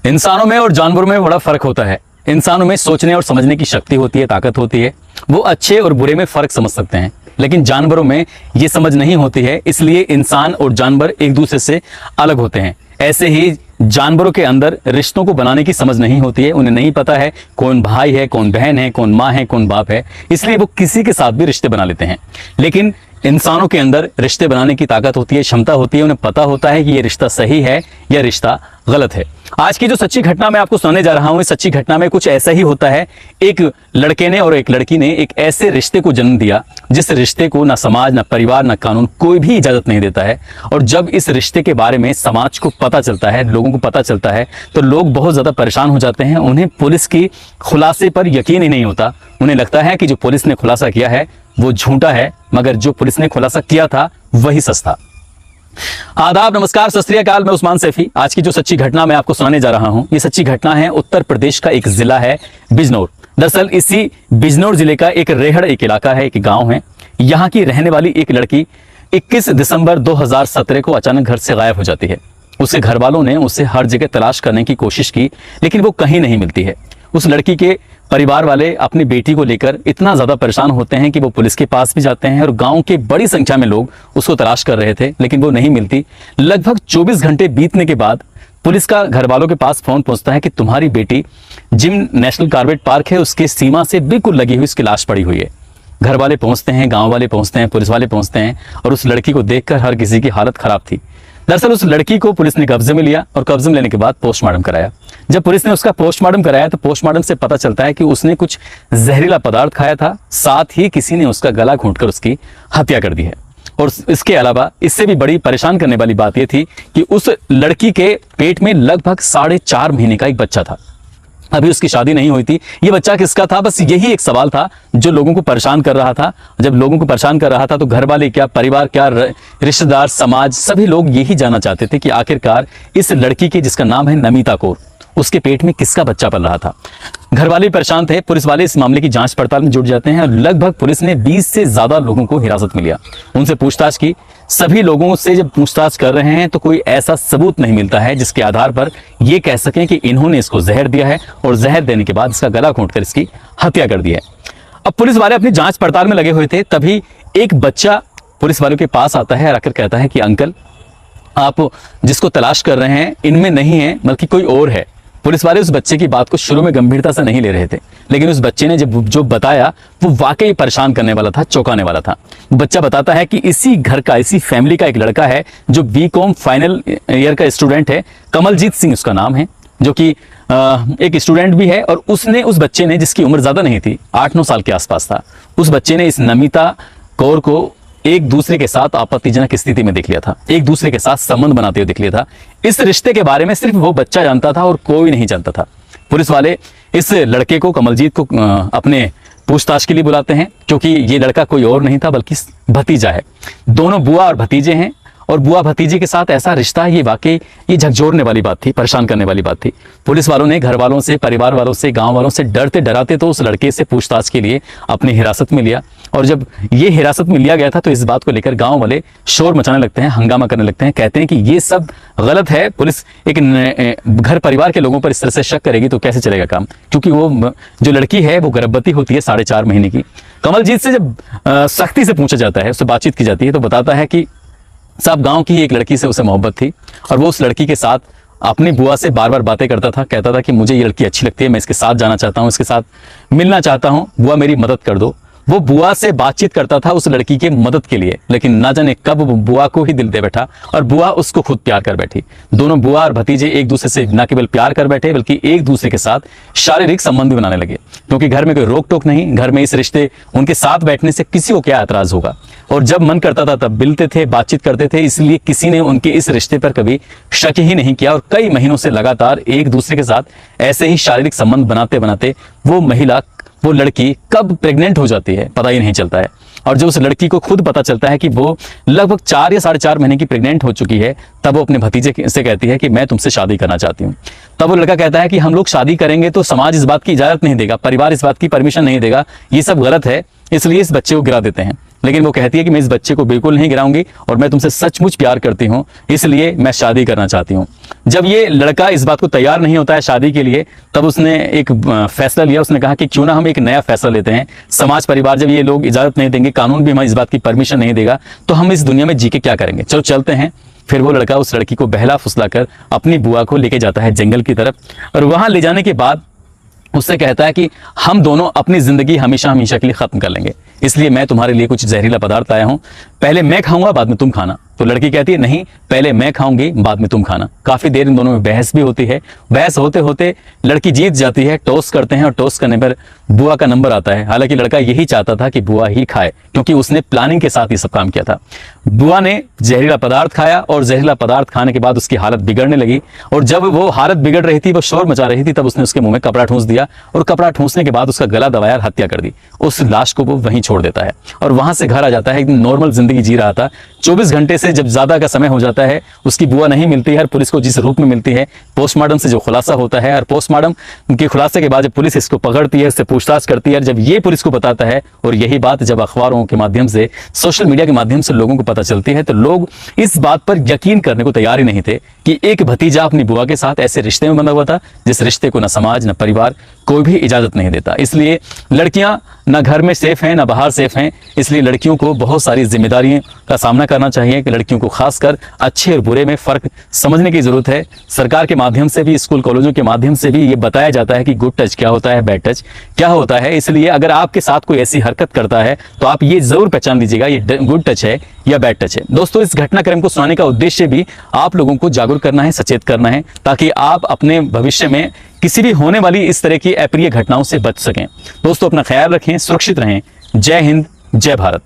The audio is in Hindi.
इंसानों में और जानवरों में बड़ा फर्क होता है। इंसानों में सोचने और समझने की शक्ति होती है, ताकत होती है, वो अच्छे और बुरे में फर्क समझ सकते हैं। लेकिन जानवरों में ये समझ नहीं होती है, इसलिए इंसान और जानवर एक दूसरे से अलग होते हैं। ऐसे ही जानवरों के अंदर रिश्तों को बनाने की समझ नहीं होती है। उन्हें नहीं पता है कौन भाई है, कौन बहन है, कौन माँ है, कौन बाप है, इसलिए वो किसी के साथ भी रिश्ते बना लेते हैं। लेकिन इंसानों के अंदर रिश्ते बनाने की ताकत होती है, क्षमता होती है। उन्हें पता होता है कि ये रिश्ता सही है या रिश्ता गलत है। आज की जो सच्ची घटना मैं आपको सुनाने जा रहा हूं, इस सच्ची घटना में कुछ ऐसा ही होता है। एक लड़के ने और एक लड़की ने एक ऐसे रिश्ते को जन्म दिया जिस रिश्ते को ना समाज, ना परिवार, ना कानून कोई भी इजाजत नहीं देता है। और जब इस रिश्ते के बारे में समाज को पता चलता है, लोगों को पता चलता है, तो लोग बहुत ज्यादा परेशान हो जाते हैं। उन्हें पुलिस की खुलासे पर यकीन ही नहीं होता। उन्हें लगता है कि जो पुलिस ने खुलासा किया है वो झूठा है, मगर जो पुलिस ने खुलासा किया था वही सच था। आदाब, नमस्कार, सत श्री अकाल। मैं उस्मान सैफी। आज की जो सच्ची घटना मैं आपको सुनाने जा रहा हूं, ये सच्ची घटना है उत्तर प्रदेश का एक जिला है बिजनौर। दरअसल इसी बिजनौर जिले का एक रेहड़ एक इलाका है, एक गांव है। यहां की रहने वाली एक लड़की 21 दिसंबर 2017 को अचानक घर से गायब हो जाती है। उसके घर वालों ने उसे हर जगह तलाश करने की कोशिश की, लेकिन वो कहीं नहीं मिलती है। उस लड़की के परिवार वाले अपनी बेटी को लेकर इतना ज्यादा परेशान होते हैं कि वो पुलिस के पास भी जाते हैं और गांव के बड़ी संख्या में लोग उसको तलाश कर रहे थे, लेकिन वो नहीं मिलती। लगभग 24 घंटे बीतने के बाद पुलिस का घर वालों के पास फोन पहुंचता है कि तुम्हारी बेटी जिम नेशनल कार्बेट पार्क है, उसके सीमा से बिल्कुल लगी हुई उसकी लाश पड़ी हुई है। घर वाले पहुंचते हैं, गांव वाले पहुंचते हैं, पुलिस वाले पहुंचते हैं और उस लड़की को देखकर हर किसी की हालत खराब थी। दरअसल उस लड़की को पुलिस ने कब्जे में लिया और कब्जे में लेने के बाद पोस्टमार्टम कराया। जब पुलिस ने उसका पोस्टमार्टम कराया तो पोस्टमार्टम से पता चलता है कि उसने कुछ जहरीला पदार्थ खाया था, साथ ही किसी ने उसका गला घोंटकर उसकी हत्या कर दी है। और इसके अलावा इससे भी बड़ी परेशान करने वाली बात यह थी कि उस लड़की के पेट में लगभग 4.5 महीने का एक बच्चा था। अभी उसकी शादी नहीं हुई थी। ये बच्चा किसका था, बस यही एक सवाल था जो लोगों को परेशान कर रहा था। जब लोगों को परेशान कर रहा था तो घर वाले क्या, परिवार क्या, रिश्तेदार, समाज, सभी लोग यही जानना चाहते थे कि आखिरकार इस लड़की के, जिसका नाम है नमिता कौर, उसके पेट में किसका बच्चा पल रहा था। घर वाले परेशान थे। पुलिस वाले इस मामले की जांच पड़ताल में जुट जाते हैं और लगभग पुलिस ने 20 से ज्यादा लोगों को हिरासत में लिया। उनसे पूछताछ की। सभी लोगों से जब पूछताछ कर रहे हैं तो कोई ऐसा सबूत नहीं मिलता है जिसके आधार पर ये कह सकें कि इन्होंने इसको जहर दिया है और जहर देने के बाद इसका गला घोंटकर इसकी हत्या कर दी है। अब पुलिस वाले अपनी जांच पड़ताल में लगे हुए थे, तभी एक बच्चा पुलिस वालों के पास आता है और आकर कहता है कि अंकल, आप जिसको तलाश कर रहे हैं इनमें नहीं है बल्कि कोई और है। पुलिस वाले उस बच्चे की बात को शुरू में गंभीरता से नहीं ले रहे थे, लेकिन उस बच्चे ने जो बताया वो वाकई परेशान करने वाला था, चौंकाने वाला था। बच्चा बताता है कि इसी घर का, इसी फैमिली का एक लड़का है जो बीकॉम फाइनल ईयर का स्टूडेंट है, कमलजीत सिंह उसका नाम है, जो कि एक स्टूडेंट भी है। और उस बच्चे ने, जिसकी उम्र ज्यादा नहीं थी, 8-9 साल के आसपास था, उस बच्चे ने इस नमिता कौर को एक दूसरे के साथ आपत्तिजनक स्थिति में देख लिया था, एक दूसरे के साथ संबंध बनाते हुए देख लिया था। इस रिश्ते के बारे में सिर्फ वो बच्चा जानता था और कोई नहीं जानता था। पुलिस वाले इस लड़के को, कमलजीत को, अपने पूछताछ के लिए बुलाते हैं, क्योंकि ये लड़का कोई और नहीं था बल्कि भतीजा है। दोनों बुआ और भतीजे हैं और बुआ भतीजे के साथ ऐसा रिश्ता है, ये वाकई ये झकझोरने वाली बात थी, परेशान करने वाली बात थी। पुलिस वालों ने घर वालों से, परिवार वालों से, गांव वालों से डरते डराते तो उस लड़के से पूछताछ के लिए अपनी हिरासत में लिया। और जब ये हिरासत में लिया गया था तो इस बात को लेकर गांव वाले शोर मचाने लगते हैं, हंगामा करने लगते हैं, कहते हैं कि ये सब गलत है। पुलिस एक घर परिवार के लोगों पर इस तरह से शक करेगी तो कैसे चलेगा काम, क्योंकि वो जो लड़की है वो गर्भवती होती है 4.5 महीने की। कमलजीत से जब सख्ती से पूछा जाता है, उससे बातचीत की जाती है, तो बताता है कि साहब गांव की एक लड़की से उसे मोहब्बत थी और वो उस लड़की के साथ अपनी बुआ से बार बार बातें करता था, कहता था कि मुझे ये लड़की अच्छी लगती है, मैं इसके साथ जाना चाहता हूँ, इसके साथ मिलना चाहता हूँ, बुआ मेरी मदद कर दो। वो बुआ से बातचीत करता था उस लड़की के मदद के लिए, लेकिन ना जाने कब वो बुआ को ही दिल दे बैठा और बुआ उसको खुद प्यार कर बैठी। दोनों बुआ और भतीजे एक दूसरे से न केवल प्यार कर बैठे बल्कि एक दूसरे के साथ शारीरिक संबंध भी बनाने लगे, क्योंकि घर में कोई रोक टोक नहीं, घर में इस रिश्ते, उनके साथ बैठने से किसी को क्या एतराज होगा। और जब मन करता था तब मिलते थे, बातचीत करते थे, इसलिए किसी ने उनके इस रिश्ते पर कभी शक ही नहीं किया। और कई महीनों से लगातार एक दूसरे के साथ ऐसे ही शारीरिक संबंध बनाते बनाते वो लड़की कब प्रेग्नेंट हो जाती है पता ही नहीं चलता है। और जब उस लड़की को खुद पता चलता है कि वो लगभग 4 या 4.5 महीने की प्रेग्नेंट हो चुकी है, तब वो अपने भतीजे से कहती है कि मैं तुमसे शादी करना चाहती हूँ। तब वो लड़का कहता है कि हम लोग शादी करेंगे तो समाज इस बात की इजाजत नहीं देगा, परिवार इस बात की परमिशन नहीं देगा, ये सब गलत है, इसलिए इस बच्चे को गिरा देते हैं। लेकिन वो कहती है कि मैं इस बच्चे को बिल्कुल नहीं गिराऊंगी और मैं तुमसे सचमुच प्यार करती हूँ, इसलिए मैं शादी करना चाहती हूँ। जब ये लड़का इस बात को तैयार नहीं होता है शादी के लिए, तब उसने एक फैसला लिया। उसने कहा कि क्यों ना हम एक नया फैसला लेते हैं। समाज परिवार जब ये लोग इजाजत नहीं देंगे, कानून भी हमें इस बात की परमिशन नहीं देगा, तो हम इस दुनिया में जी के क्या करेंगे, चलो चलते हैं। फिर वो लड़का उस लड़की को बहला फुसला कर अपनी बुआ को लेके जाता है जंगल की तरफ, और वहां ले जाने के बाद उससे कहता है कि हम दोनों अपनी जिंदगी हमेशा हमेशा के लिए खत्म कर लेंगे, इसलिए मैं तुम्हारे लिए कुछ जहरीला पदार्थ लाया हूं, पहले मैं खाऊंगा बाद में तुम खाना। तो लड़की कहती है नहीं, पहले मैं खाऊंगी बाद में तुम खाना। काफी देर इन दोनों में बहस भी होती है। बहस होते होते लड़की जीत जाती है, टॉस करते हैं और टॉस करने पर बुआ का नंबर आता है। हालांकि लड़का यही चाहता था कि बुआ ही खाए, क्योंकि उसने प्लानिंग के साथ ये सब काम किया था। बुआ ने जहरीला पदार्थ खाया और जहरीला पदार्थ खाने के बाद उसकी हालत बिगड़ने लगी, और जब वो हालत बिगड़ रही थी, वो शोर मचा रही थी, तब उसने उसके मुंह में कपड़ा ठूंस दिया, और कपड़ा ठूंसने के बाद उसका गला दबाया और हत्या कर दी। उस लाश को वो वहीं छोड़ देता है और वहां से घर आ जाता है। एकदम नॉर्मल जिंदगी जी रहा था। 24 घंटे से जब ज्यादा का समय हो जाता है, उसकी बुआ नहीं मिलती है। पुलिस को जिस रूप में मिलती है, पोस्टमार्टम से जो खुलासा होता है, और पोस्टमार्टम के खुलासे के बाद जब पुलिस इसको पकड़ती है, इससे पूछताछ करती है, जब ये पुलिस को बताता है, और यही बात जब अखबारों के माध्यम से, सोशल मीडिया के माध्यम से लोगों को पता चलती है, तो लोग इस बात पर यकीन करने को तैयार ही नहीं थे कि एक भतीजा अपनी बुआ के साथ ऐसे रिश्ते में बंधा हुआ था, जिस रिश्ते को न समाज न परिवार कोई भी इजाजत नहीं देता। इसलिए लड़कियां न घर में सेफ हैं न बाहर सेफ हैं। इसलिए लड़कियों को बहुत सारी जिम्मेदारियों का सामना करना चाहिए कि लड़कियों को खासकर अच्छे और बुरे में फर्क समझने की जरूरत है। सरकार के माध्यम से भी, स्कूल कॉलेजों के माध्यम से भी ये बताया जाता है कि गुड टच क्या होता है, बैड टच क्या होता है। इसलिए अगर आपके साथ कोई ऐसी हरकत करता है तो आप ये जरूर पहचान लीजिएगा ये गुड टच है या बैड टच है। दोस्तों, इस घटनाक्रम को सुनाने का उद्देश्य भी आप लोगों को जागरूक करना है, सचेत करना है, ताकि आप अपने भविष्य में किसी भी होने वाली इस तरह की अप्रिय घटनाओं से बच सकें। दोस्तों, अपना ख्याल रखें, सुरक्षित रहें। जय हिंद, जय भारत।